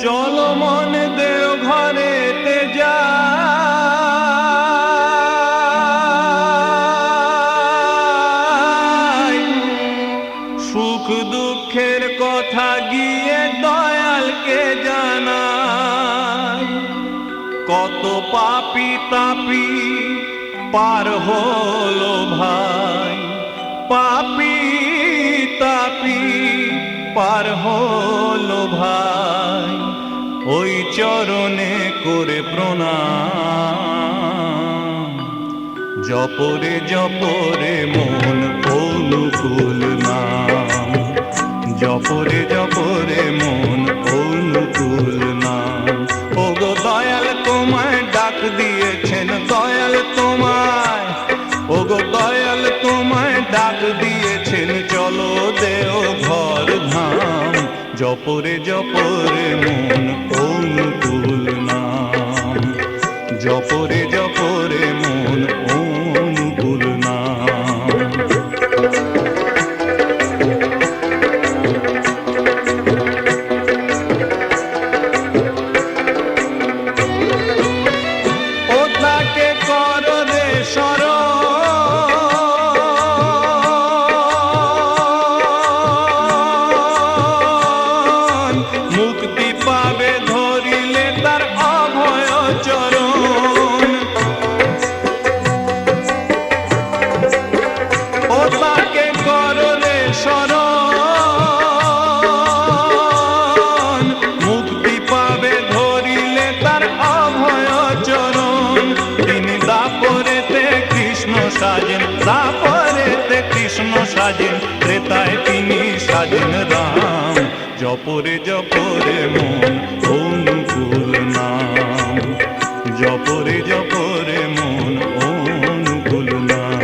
চলো মন দেও ঘরেতে যাই, সুখ দুঃখের কথা গিয়ে দয়ালকে জানাই। কত পাপী তাপী পার হলো ভাই, পাপী তাপী পার হলো ভাই, ওই চরণে করে প্রণাম। জপরে জপরে মন অনুকূল নাম, জপরে জপরে মন অনুকূল নাম। ওগো দয়াল তোমায় ডাক দিয়েছেন, দয়াল তোমায়, ওগো দয়াল তোমায় ডাক দিয়েছেন, চলো দেও ঘর ধাম। জপরে জপরে মন অনুকূল নাম, জপরে জপরে মন অনুকূল নাম। ও তাকে কর রে শরণ, মুক্তি পাবে ধরিলে তার অভয় চরণ। ও তাকে কর রে শরণ, মুক্তি পাবে ধরিলে তার অভয় চরণ। তিনি দাপরেতে কৃষ্ণ সাজেন, দাপরেতে কৃষ্ণ সাজেন, ত্রেতায় তিনি সাজেন রাম। জপরে জপরে মন অনুকূল নাম, জপরে জপরে মন অনুকূল নাম।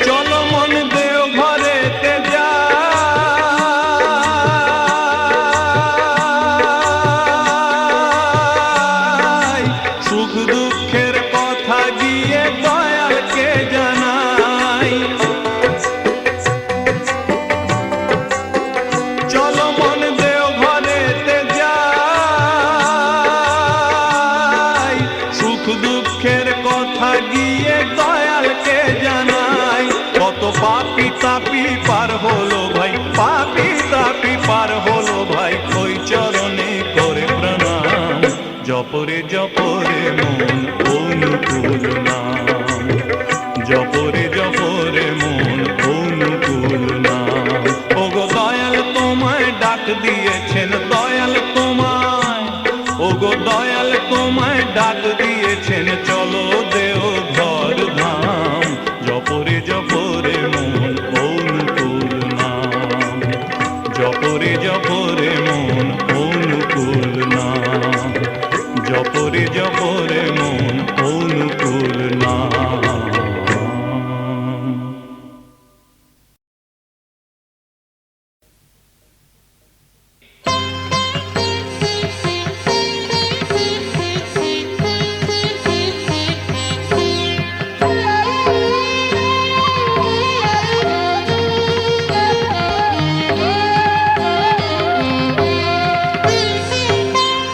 চলো মন দেও ঘরেতে যাই, সুখ দুঃখের কথা গিয়ে দয়ালকে জানাই। চলো মন দেও ঘরেতে যাই, সুখ দুঃখের কথা গিয়ে দয়ালকে জানাই। কত পাপী তাপী পার হলো ভাই, পাপী তাপী পার হলো ভাই, ওই চরণে করে প্রণাম। জপরে জপরে মন অনুকূল নাম, জপরে জপরে মন অনুকূল নাম। ওগো দয়াল তোমায় ডাক দিয়েছেন, দয়াল তোমায়, ওগো দয়াল তোমায় ডাক দিয়েছেন, চলো দেও ঘর ধাম। জপরে জপরে মন অনুকূল নাম, জপরে জপরে মন অনুকূল নাম, জপরে জপরে মন অনুকূল নাম।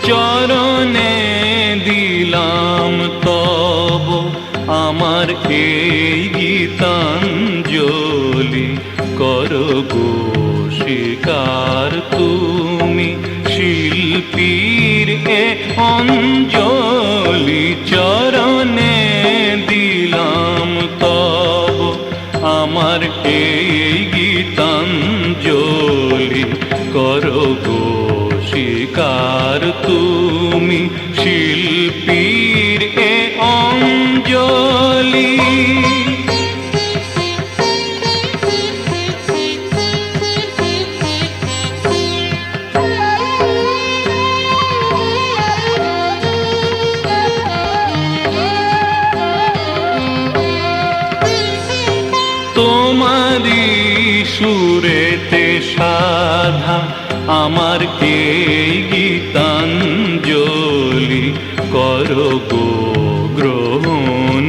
চরণে দিলাম তব আমার এই গীতাঞ্জলি, করো গো স্বীকার তুমি শিল্পীর এ অঞ্জলি। চরণে দিলাম তব আমার এই গীতাঞ্জলি, করো গো স্বীকার তুমি শিল্পীর এ অঞ্জলি। তোমারি সুরেতে সাধা আমার এই গীতাঞ্জলি, করো গো গ্রহণ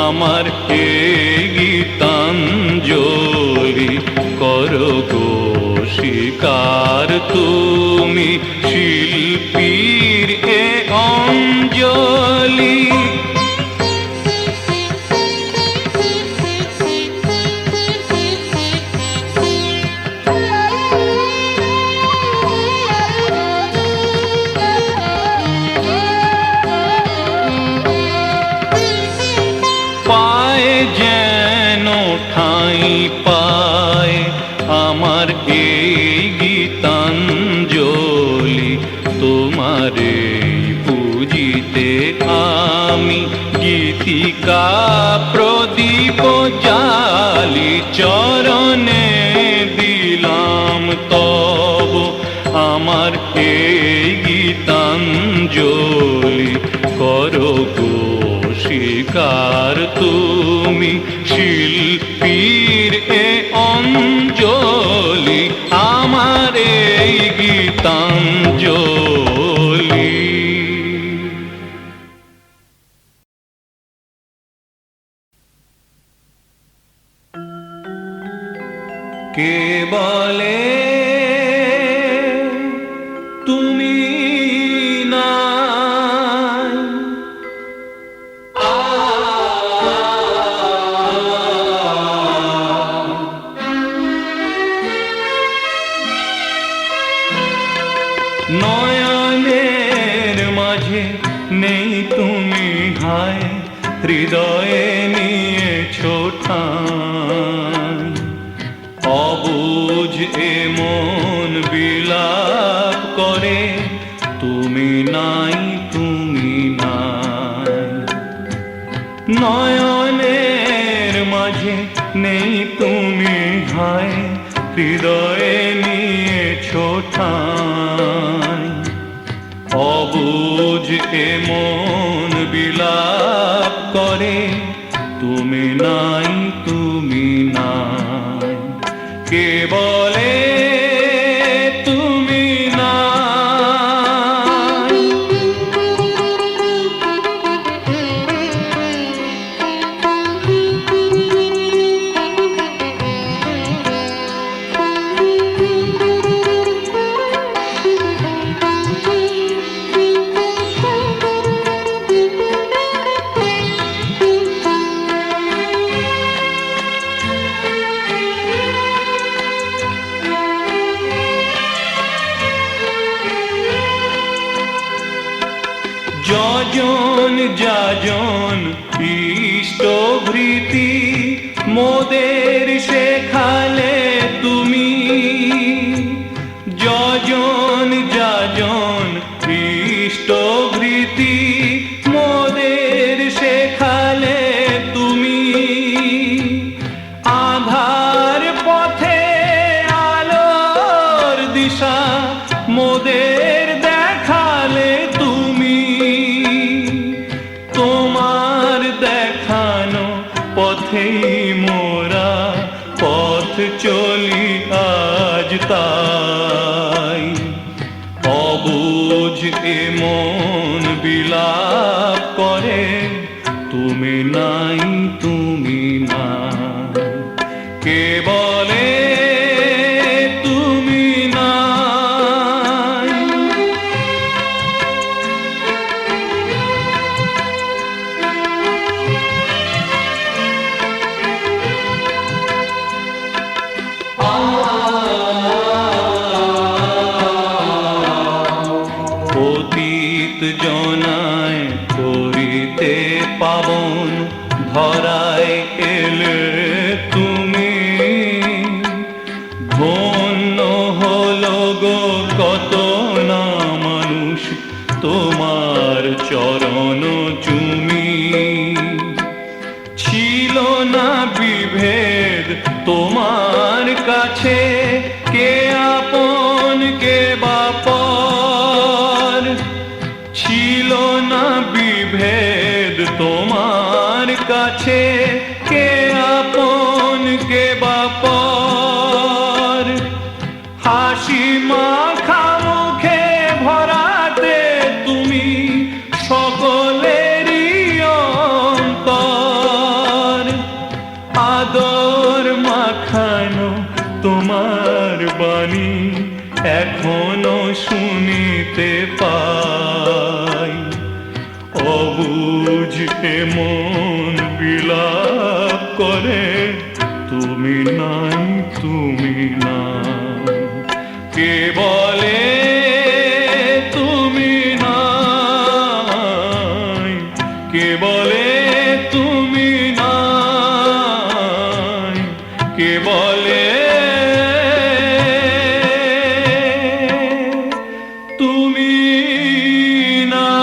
আমার এই গীতাঞ্জলি করো গো স্বীকার তুমি শিল্পীর এ অঞ্জলি। পায়ে যেন ঠাঁই পায় আমার এই গীতাঞ্জলি, তোমারে পুজিতে আমি গীতিকা প্রদীপ জালি, চরণে দিলাম তব আমার এই গীতাঞ্জলি করো গো স্বীকার তুমি শিল্পীর এ অঞ্জলি, আমার এই গীতাঞ্জলি। কে বলে তুমি নাই, নয়নের মাঝে নেই তুমি হায়, হৃদয়ে নিয়েছো ঠাঁই, অবুঝ এ মন বিলাপ করে তুমি নাই, তুমি নাই। নয়নের মাঝে নেই তুমি হায়, হৃদয়ে নিয়েছো ঠাঁই, অবুঝ এ মন বিলাপ করে তুমি নাই, তুমি নাই। কে বলে তুমি নাই, যজন যাজন ইষ্টভৃতি মোদের শেখালে তুমি, যজন যাজন ইষ্টভৃতি মোদের শেখালে তুমি, আধার পথে আলোর দিশা মোদের দেখালে তুমি, তোমার দেখানো পথেই মোরা পথ চলি আজ তাই, অবুঝ এ মন বিলাপ করে তুমি নাই, তুমি নাই। কে বলে তুমি নাই, অতীত জনায় করিতে পাবন ধরায় এলে তুমি, ধন্য হলো গো কত না মানুষ তোমার চরণ চুমি, ছিল না বিভেদ তোমার কাছে, কে আপন কে বাপর, ছিল না বিভেদ তোমার কাছে, কে আপন কে বাপর, হাসি মাখা মুখে ভরাতে তুমি সকলেরই অন্তর, বাণী এখনো শুনিতে পাই। অবুঝ মন বিলাপ করে, তুমি নাই, তুমি নাই। কে বলে তুমি নাই, কে বলে তুমি নাই, কে বলে তুমি নাই।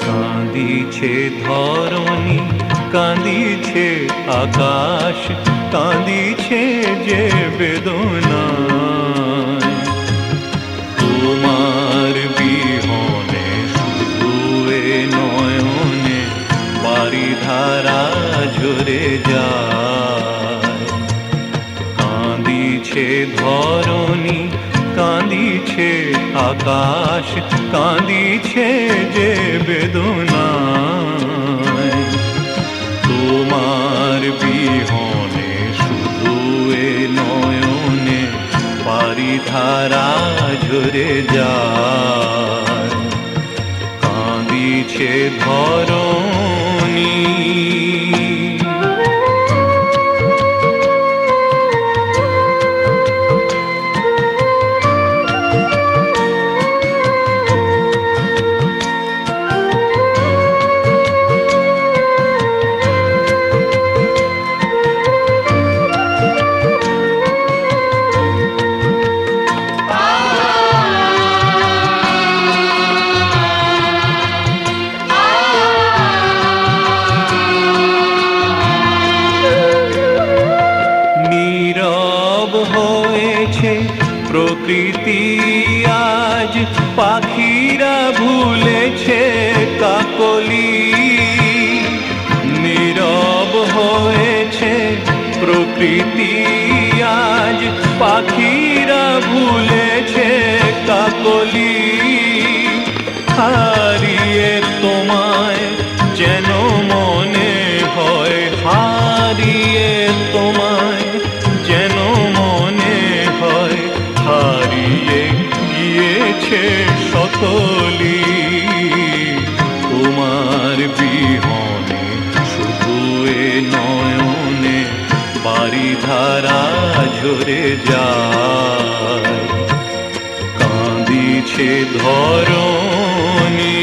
কাঁদিছে ধরণী, কাঁদিছে আকাশ, কাঁদিছে যে বেদনায়। তোমার বিহনে শুধু এ নয়নে বারিধারা ঝরে যায়। কাঁদিছে ধরণী, কাঁদিছে আকাশ, কাঁদিছে যে বেদনায়। তোমার বিহনে শুধু এ নয়নে বারিধারা ঝরে যায়। কাঁদিছে ধরণী। প্রকৃতি আজ, পাখিরা ভুলেছে কাকলি। নীরব হয়েছে প্রকৃতি আজ, পাখিরা ভুলেছে কাকলি। হারিয়ে তোমায় যেন মনে হয়, হারিয়ে তোমায় যেন মনে হয়, হারিয়ে গিয়েছে সকলি। তোমার বিহনে শুধু এ নয়নে বারিধারা ঝরে যায়। কাঁদিছে ধরণী।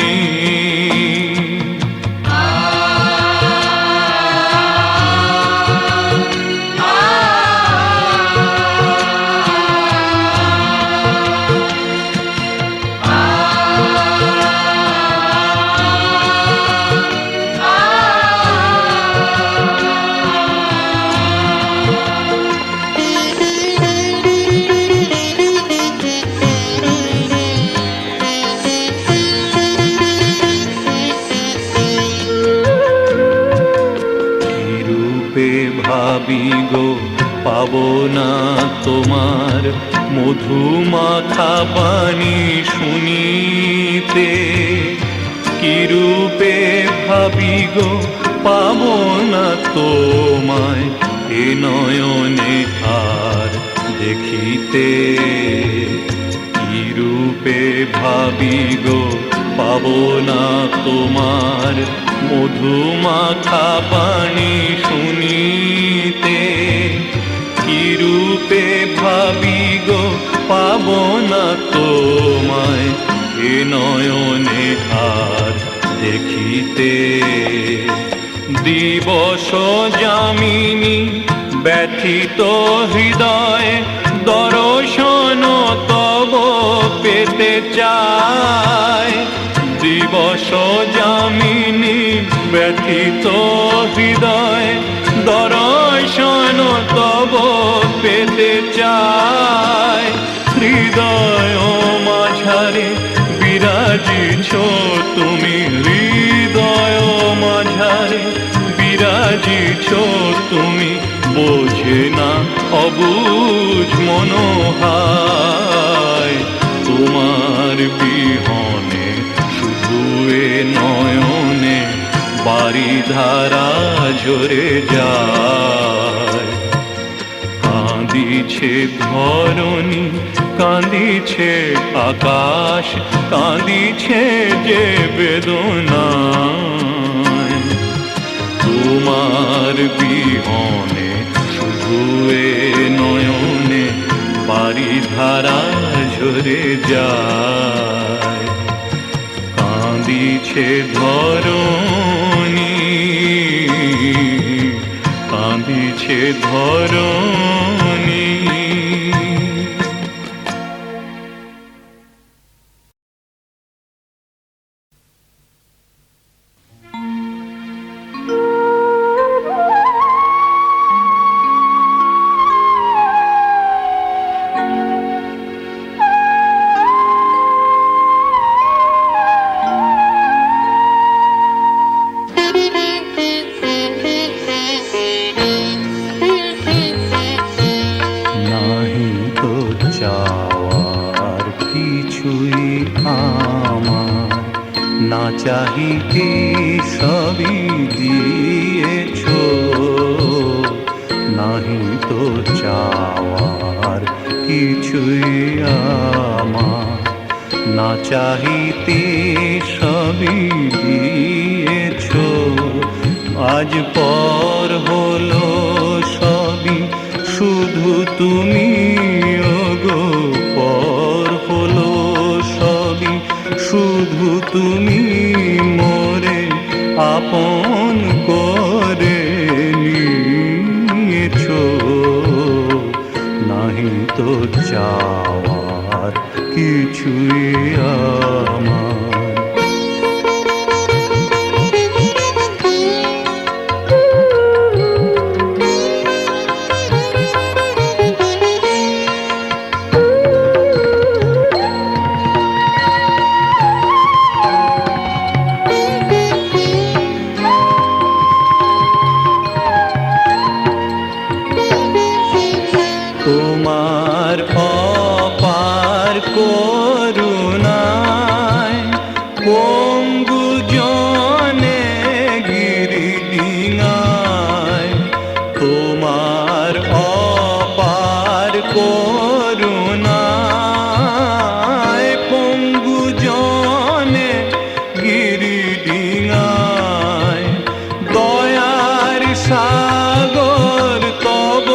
ভাবি গো পাবো না তোমার মধুমাখা বাণী শুনিতে। কি রূপে ভাবি গো পাবো না তোমায় এ নয়নে আর দেখিতে। কি রূপে ভাবি গো পাবো না তোমার মধুমাখা বাণী শুনিতে। কি রূপে ভাবি গো পাবো না তোমায় এ নয়নে আর দেখিতে। দিবস যামিনী ব্যথিত হৃদয় দর্শন তব পেতে চায়। দিবস ব্যথিত হৃদয় দর্শন তব পেতে চায়। হৃদয় মাঝারে বিরাজিছ তুমি, হৃদয় মাঝারে বিরাজিছ তুমি, বোঝে না অবুঝ মনোহায়। তোমার বিহনে শুধু এ নয়নে বারিধারা ঝরে যায়। কাঁদিছে ধরণী, কাঁদিছে আকাশ, কাঁদিছে যে বেদনায়। তোমার বিহনে শুধু এ নয়নে বারিধারা ঝরে যায়। কাঁদিছে ধরণী, কাঁদিছে ধরণী। না চাহিতে সবই দিয়েছ, নাহি তো চাওয়ার কিছুই আমার। না চাহিতে সবই দিয়েছ, আজ পর হলো সবই শুধু তুমি। ওগো পর হলো সবই শুধু তুমি, মোরে আপন করে নিয়েছ। নাহি তো চাওয়ার কিছুই আমার। তোমার অপার করুণায় পঙ্গু জনে গিরিডিঙায়। তোমার অপার করুণায় পঙ্গু জনে গিরিডিঙায়। দয়ার সাগর তব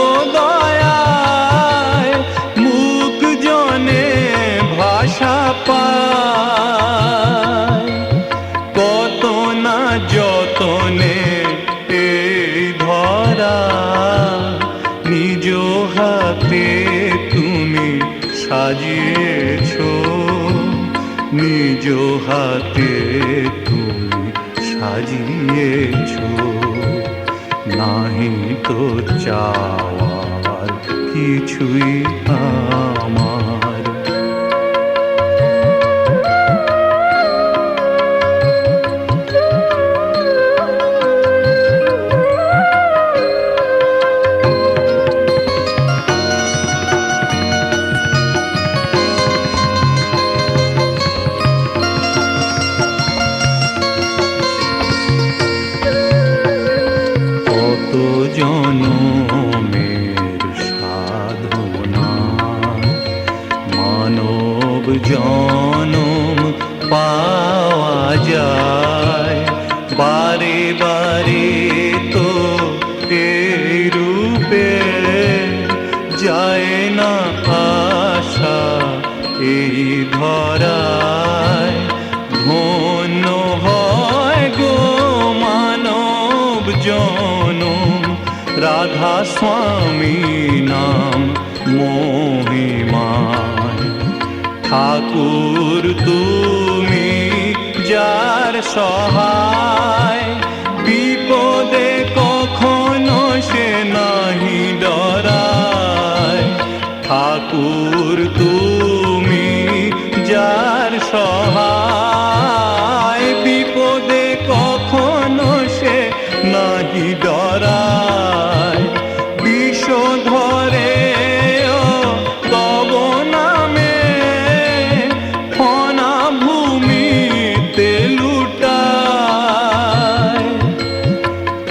ভাষা পায়। কত না যতনে এই ধরা নিজ হাতে তুমি সাজিয়েছ। নিজ হাতে তুমি সাজিয়েছ। নাহি তো চাওয়ার কিছুই আমার। জনমের সাধনা মানব জনম পাওয়া যায়। বারে বারে তো এই রূপে যায় না আশা এই ধরায়। ধন্য হয় গো মানব জনম, রাধা স্বামী নাম মহিমায়। ঠাকুর তুমি যার সহায়, ঠাকুর তুমি যার সহায়, বিপদে কখনো সে নাহি ডরায়। বিষ ধরে তব নামে ফনা ভূমিতে লুটায়,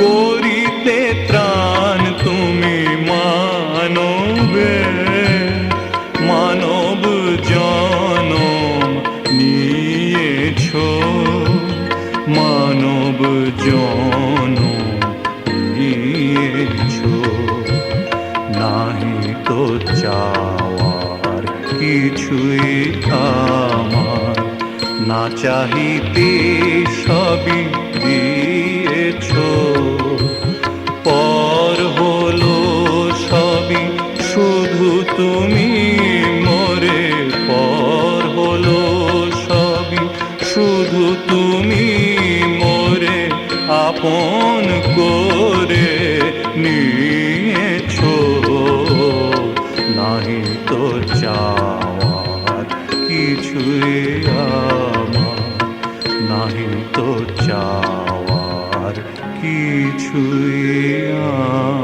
করিতে ত্রাণ তুমি মানবে, মানব জনম নিয়েছ, মানব জনম নিয়েছ। নাহি তো চাওয়ার কিছুই আমার, না চাহিতে সবই দিয়েছ। পর হলো সবই শুধু তুমি মোরে, পর হলো সবই শুধু তুমি মোরে, আপন করে নিয়েছ। নাহি তো চাওয়ার কিছুই আমার, নাহি তো চাওয়ার কিছুই আমার।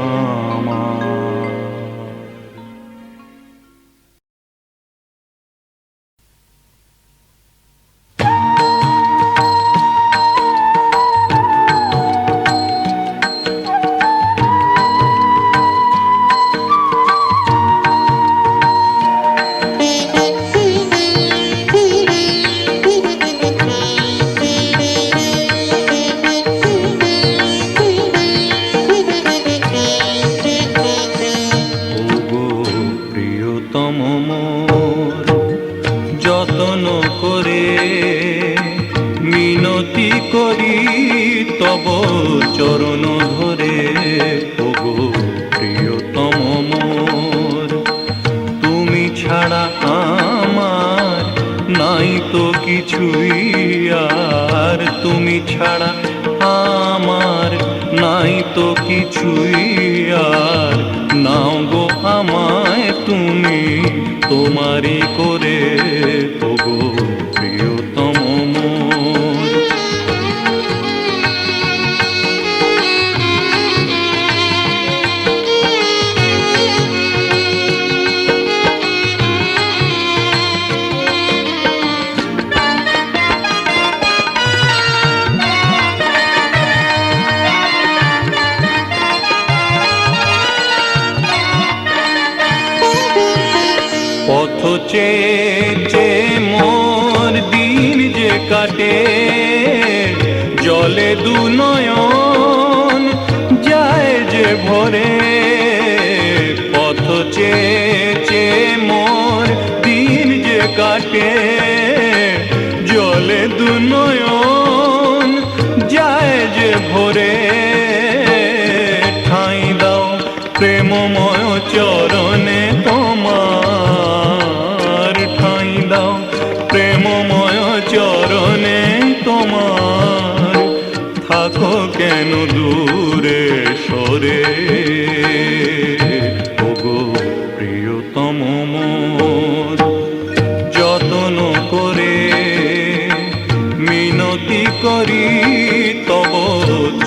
যতন করে মিনতি করি তব চরণ ধরে, ওগো প্রিয়তম মোর, তুমি ছাড়া আমার নাই তো কিছুই আর, তুমি ছাড়া আমার নাই তো কিছুই আর। নাও গো আমায় তুমি তোমারই করে, ওগো প্রিয়তম মোর। পথ চেয়ে মোর দিন যে কাটে, জলে দু নয়ন যায় যে ভরে। পথ চেয়ে মোর দিন যে কাটে, জলে দু নয়ন যায় যে ভরে। ঠাঁই দাও প্রেমময় চরণে তোমার, ঠাঁই দাও প্রেমময় চরণে তোমার। থাকো কেন দূরে সরে, ওগো প্রিয়তম মোর। যতন করে মিনতি করি তব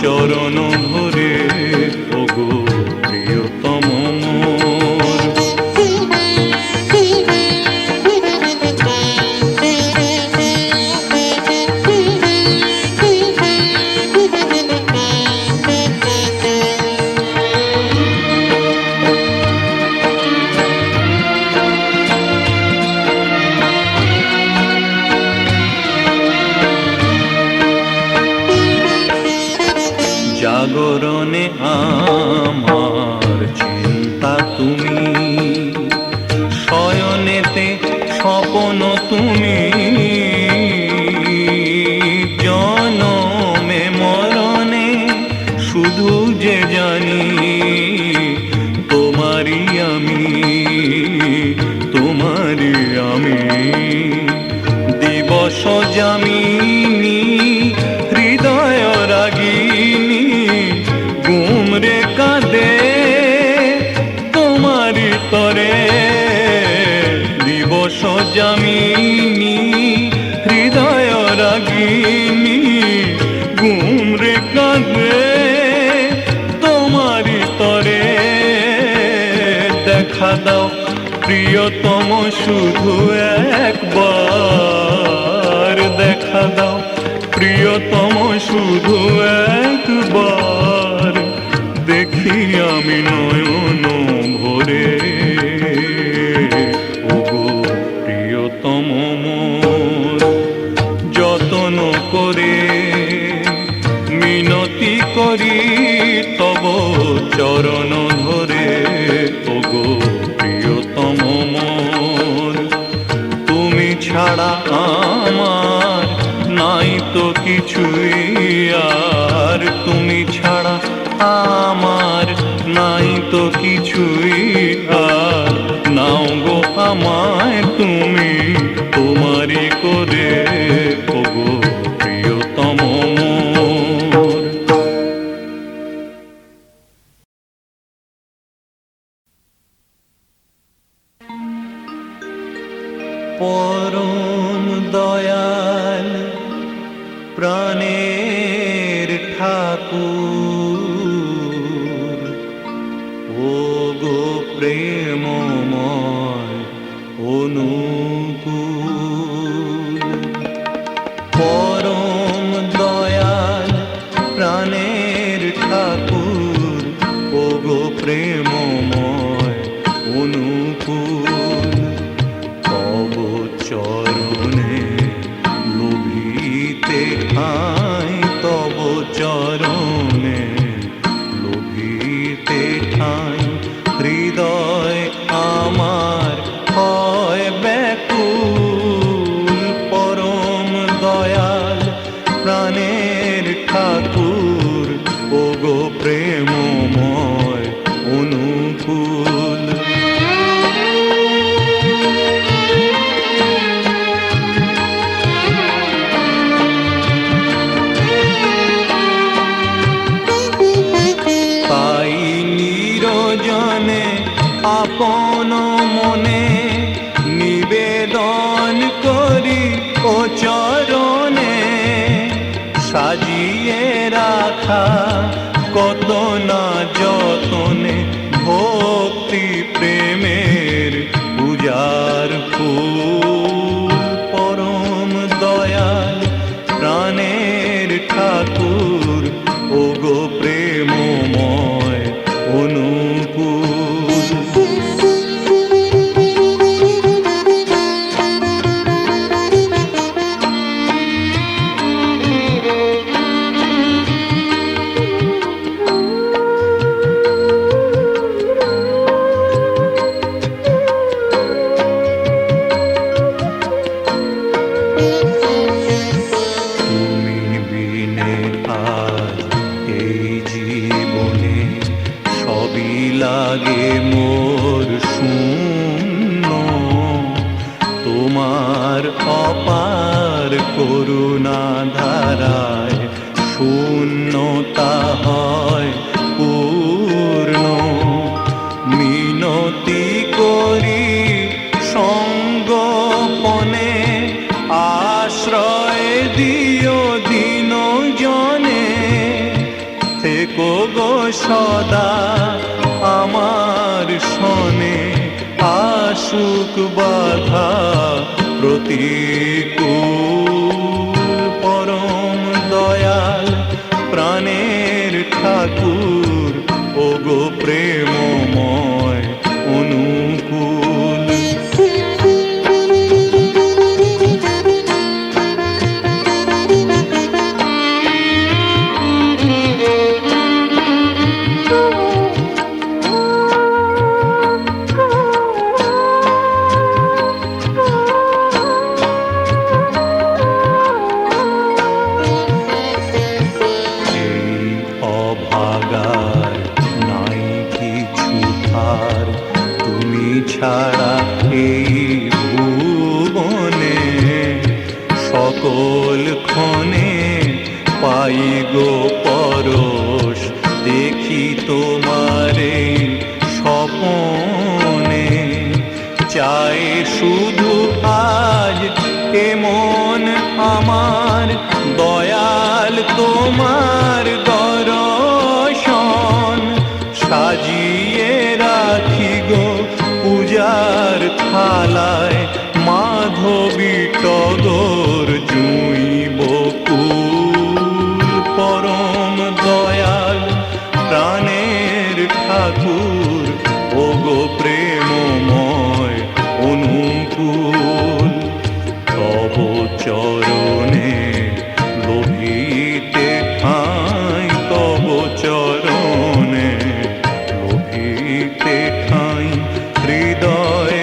চরণ ধরে, ওগো প্রিয়তম মোর। জাগরণে আমার চিন্তা তুমি, শয়নেতে স্বপন তুমি। জনমে মরণে শুধু যে জানি তোমারই আমি, তোমারই আমি। দিবস জামিনী হৃদয় রাগিনী, গুমরে কাঁদে তোমারি তরে, যামিনী হৃদয় রাগিনী ঘুমরে কাঁদে তোমারি তরে দেখা দাও প্রিয়তম শুধু একবার দেখা দাও প্রিয়তম শুধু একবার দেখি আমি নয়ন ভরে ওগো প্রিয়তম মোর যতন করে মিনতি করি তব চরণ ধরে ওগো প্রিয়তম মোর তুমি ছাড়া আমার নাই তো কিছুই আর তুমি ছাড়া আমার নাই তো কিছুই আর নাও গো আমায় তুমি তোমারি করে ওগো প্রিয়তম মোর। পরম দয়াল প্রাণের ঠাকুর ওগো প্রেমময় অনুকূল পরম দয়াল প্রাণের ঠাকুর ওগো প্রেমময় অনুকূল তব চরণে লোভিতে ঠাঁই তব চরণে লোভিতে ঠাঁই হৃদয় আমার হয় ব্যাকুল পরম দয়াল প্রাণের ঠাকুর ওগো প্রেমময় অনুকূল তাই নিরজনে আপন মনে নিবেদন করি ও চরণে সাজিয়ে রাখা কত না যতনে ভক্তি প্রেমের পূজার ফুল পরম দয়াল প্রাণের ঠাকুর ওগো প্রেমময় অনুকূল লাগে মোর শূন্য তোমার অপার করুণা ধারায় শূন্যতা হয় পূর্ণ মিনতি করি সঙ্গপনে আশ্রয় দিও দিন জনে থেকো গো সদা আমার শনে আসুক বাধা প্রতিকূল পরম দয়াল প্রাণের ঠাকুর ওগো প্রেমময় অনুকূল ছাড়া এই ভুবনে সকল ক্ষণে পাই গো পরশ দেখি তোমারে স্বপনে চাই শুধু মাধবী টগর জুঁই বকুল পরম দয়াল প্রাণের ঠাকুর ওগো প্রেমময় অনুকূল তব চরণে লোভিতে ঠাঁই তব চরণে লোভিতে ঠাঁই হৃদয়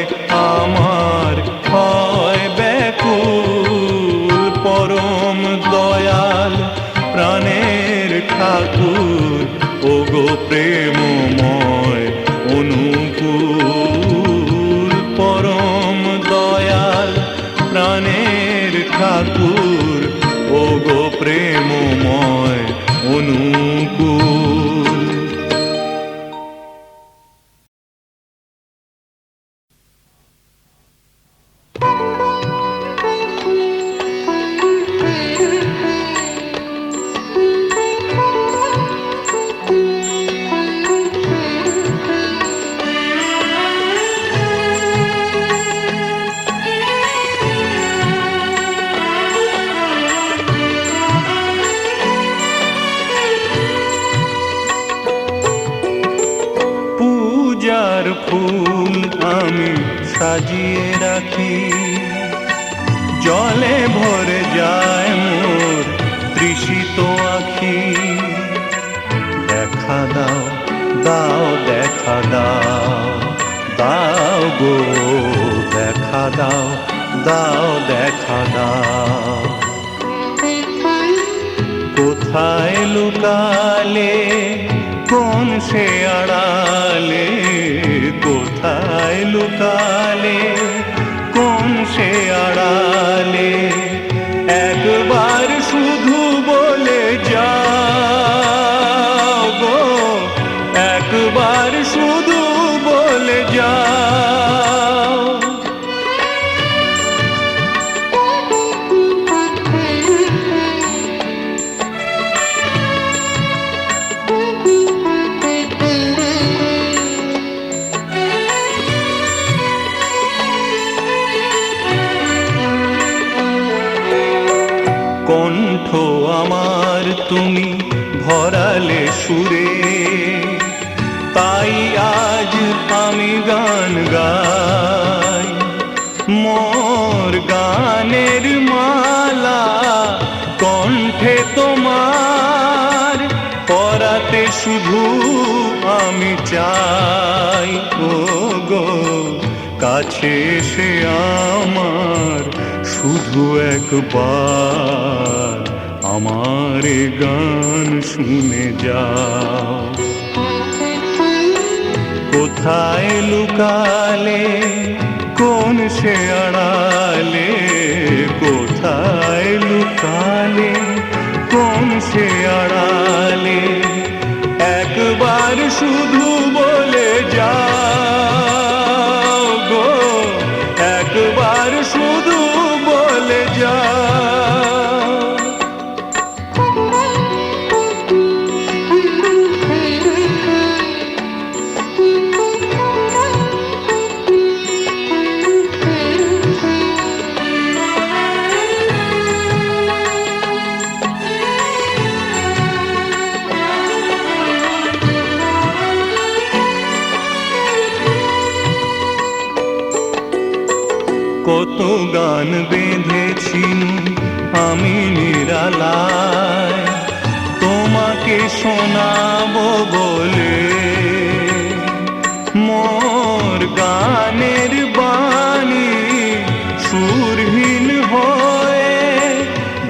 আমার হয় ব্যাকুল পরম দয়াল প্রাণের ঠাকুর ওগো প্রেমময় অনুকূল পরম দয়াল প্রাণের ঠাকুর ওগো প্রেমময় অনুকূল। পূজার ফুল আমি সাজিয়ে রাখি জলে ভরে যায় মোর তৃষিত আখি দেখা দাও দাও দেখা দাও দাও গো দেখা দাও দাও দেখা দাও কোথায় লুকালে কোন সে আড়ালে কোথায় লুকালে কোন সে আড়ালে একবার শুধু বলে যাও গো একবার শুধু বলে যাও। কণ্ঠ আমার তুমি ভরালে সুরে তাই আজ আমি গান গাই মোর গানের মালা কণ্ঠে তোমার পরাতে শুধু আমি চাই ও গো কাছে এসে আমার শুধু একবার আমার গান শুনে যাও। কোথায় লুকালে কোন সে আড়ালে কোথায় লুকালে কোন সে আড়ালে একবার শুধু বলে যাও গো একবার শুধু বলে যাও। কত গান বেঁধেছি আমি নিরালায় তোমাকে শোনাবো বলে মোর গানের বাণী সুরহীন হয়ে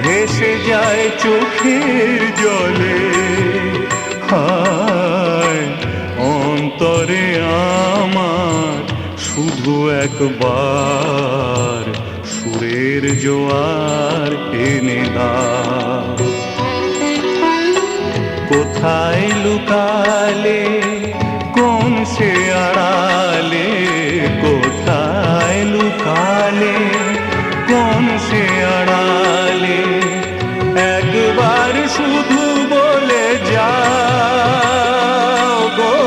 ভেসে যায় চোখের জলে হায় অন্তরে আমার শুধু একবার সুরের জোয়ার এনে দাও। কোথায় লুকালে কোন সে আড়ালে কোথায় লুকালে কোন সে আড়ালে একবার শুধু বলে যাও গো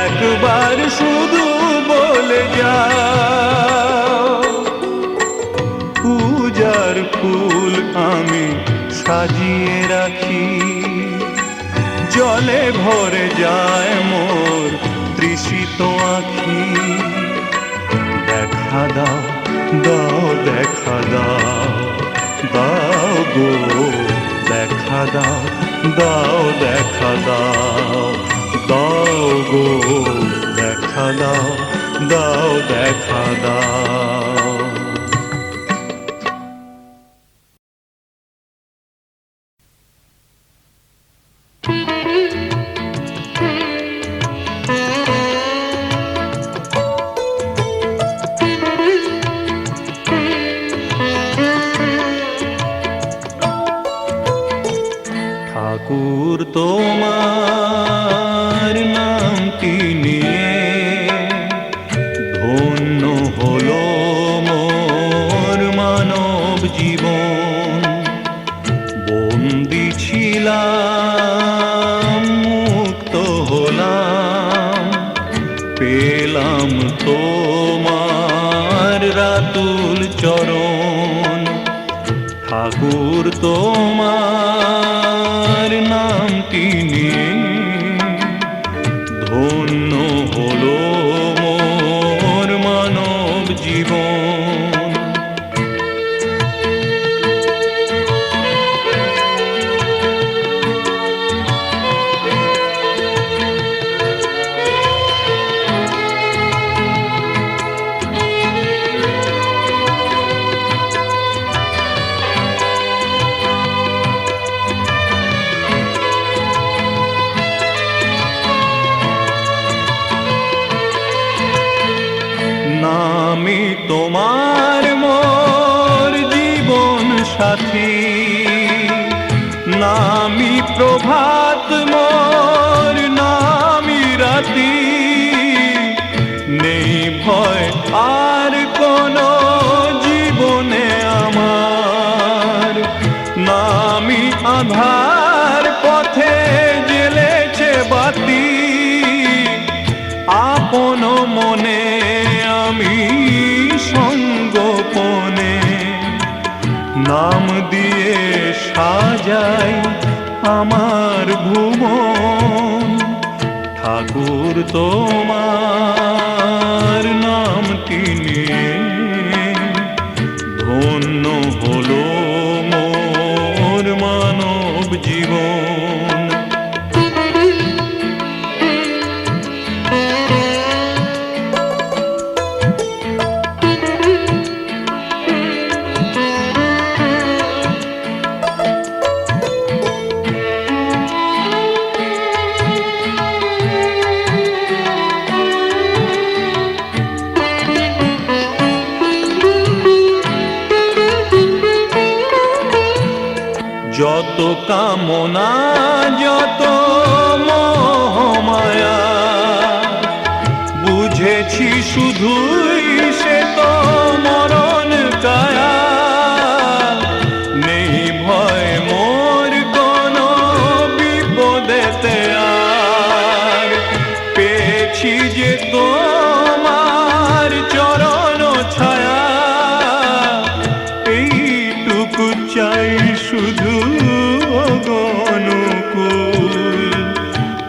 একবার শুধু বলে যাও। ভরে যায় মোর তৃষিত আখি। দেখা দাও দাও দেখা দাও, দাও গো দেখা দাও, দাও দেখা দাও, দাও গো দেখা দাও, দাও দেখা দাও। ঠাকুর তোমার নামটি নিয়ে ধন্য হলো মোর মানব জীবন। বন্দী ছিলাম মুক্ত হলাম, পেলাম তোমার রাতুল চরণ। ঠাকুর তোমার নামটি নিয়ে ধন্য হলো মোর মানব জীবন। নামি তোমার মোর জীবন সাথী, নামি প্রভাত মোর নামি রাতি। নেই ভয় আর কোনো জীবনে আমার, নামি আধার পথে জ্বেলেছে বাতি। আপন মনে আমি সঙ্গোপনে নাম দিয়ে সাজাই আমার ভুবন। ঠাকুর তোমার নামটি নিয়ে ধন্য হলো মোর মানব জীবন। যত কামনা যত মোহমায়া বুঝেছি শুধুই সে তো মরণ কায়া। নেই ভয় মোর কোনো বিপদেতে আর, পেয়েছি যে তোমার চরণ ছায়া। এইটুকু চাই শুধু অনুকূল,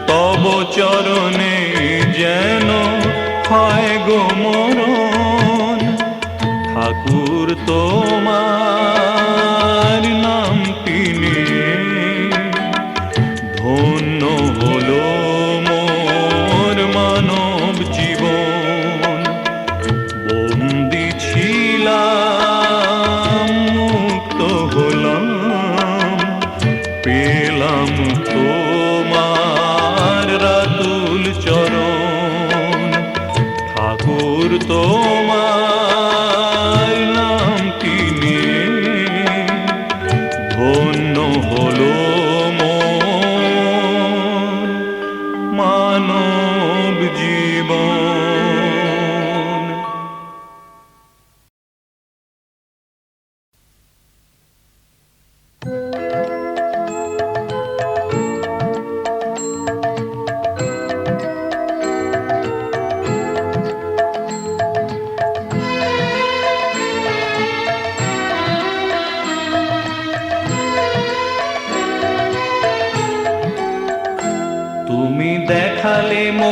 তব চরণে যেন হয় গো মরণ। ঠাকুর তোমার নামটি নিয়ে ধন্য হলো মোর মানব জীবন। বন্দী ছিলাম মুক্ত হলাম,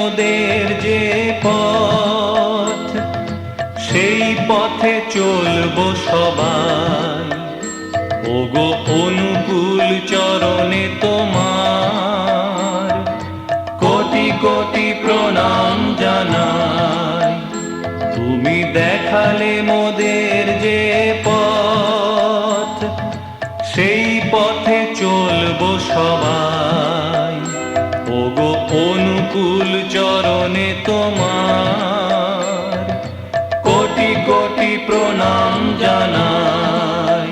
মোদের যে পথ, সেই পথে চলবো সবাই। ওগো অনুকূল চরণে তোমার কোটি কোটি প্রণাম জানাই। তুমি দেখালে মোদের যে পথ, সেই পথে চলবো সবাই। ওগো অনুকূল চরণে তোমার কোটি কোটি প্রণাম জানাই।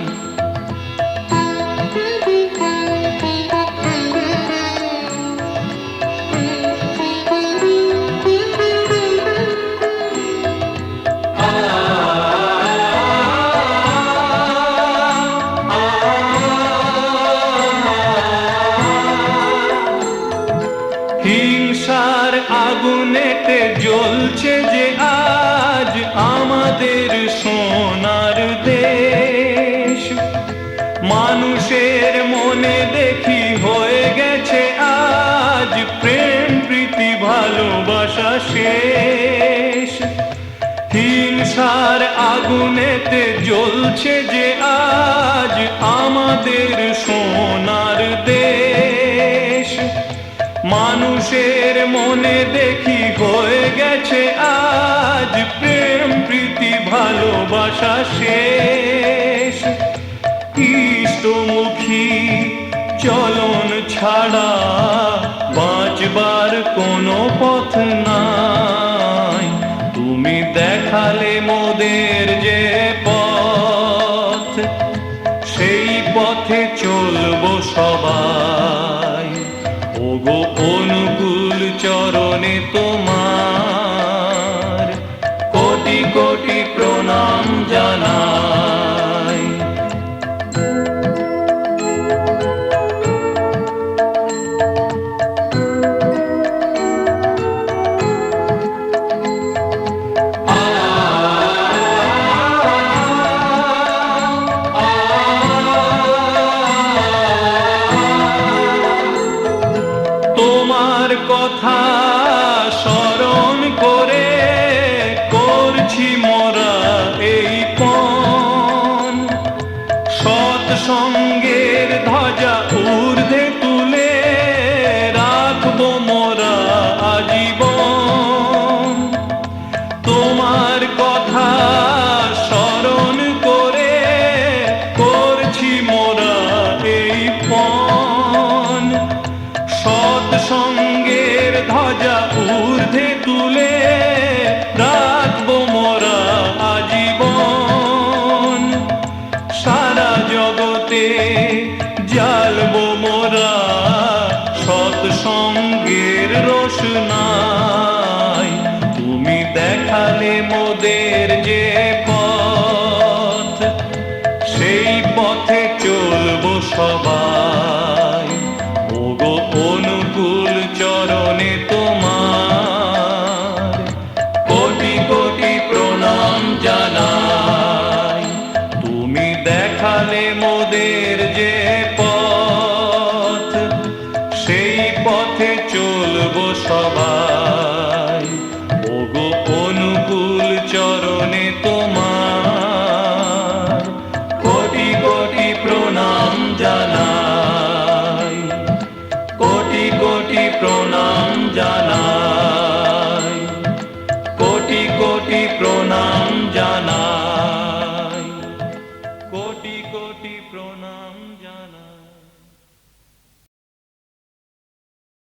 হিংসার আগুনেতে জ্বলছে যে আজ আমাদের সোনার দেশ। মানুষের মনে দেখি হয়ে গেছে আজ প্রেম প্রীতি ভালোবাসা শেষ। হিংসার আগুনেতে জ্বলছে যে আজ আমাদের সোনার দেশ। মানুষের মনে দেখি হয়ে গেছে আজ প্রেম প্রীতি ভালোবাসা শেষ। ইষ্টমুখী চলন ছাড়া বাঁচবার কোনো পথ নাই। তুমি দেখালে মোদের যে পথ, সেই পথে চলবো সবাই। ওগো অনুকূল চরণে তোমার কোটি কোটি প্রণাম জানাই। তোমার কথা স্মরণ করে করছি মোরা এই পণ। সৎসঙ্গের ধ্বজা ঊর্ধ্বে তুলে রাখবো মোরা আজীবন। তোমার কথা স্মরণ করে করছি মোরা এই পণ। সৎসঙ্গের ধ্বজা ঊর্ধ্বে তুলে রাখবো মোরা আজীবন। সারা জগতে জ্বালবো মোরা সৎসঙ্গের রোশনাই। তুমি দেখালে মোদের যে পথ, সেই পথে চলবো সবাই। ওগো অনুকূল চরণে তোমার কোটি কোটি প্রণাম জানাই। তুমি দেখালে মোদের যে পথ, সেই পথে চলবো সবাই। ওগো অনুকূল চরণে তোমার কোটি কোটি প্রণাম জানাই। কোটি কোটি প্রণাম জানাই। কোটি কোটি প্রণাম জানাই।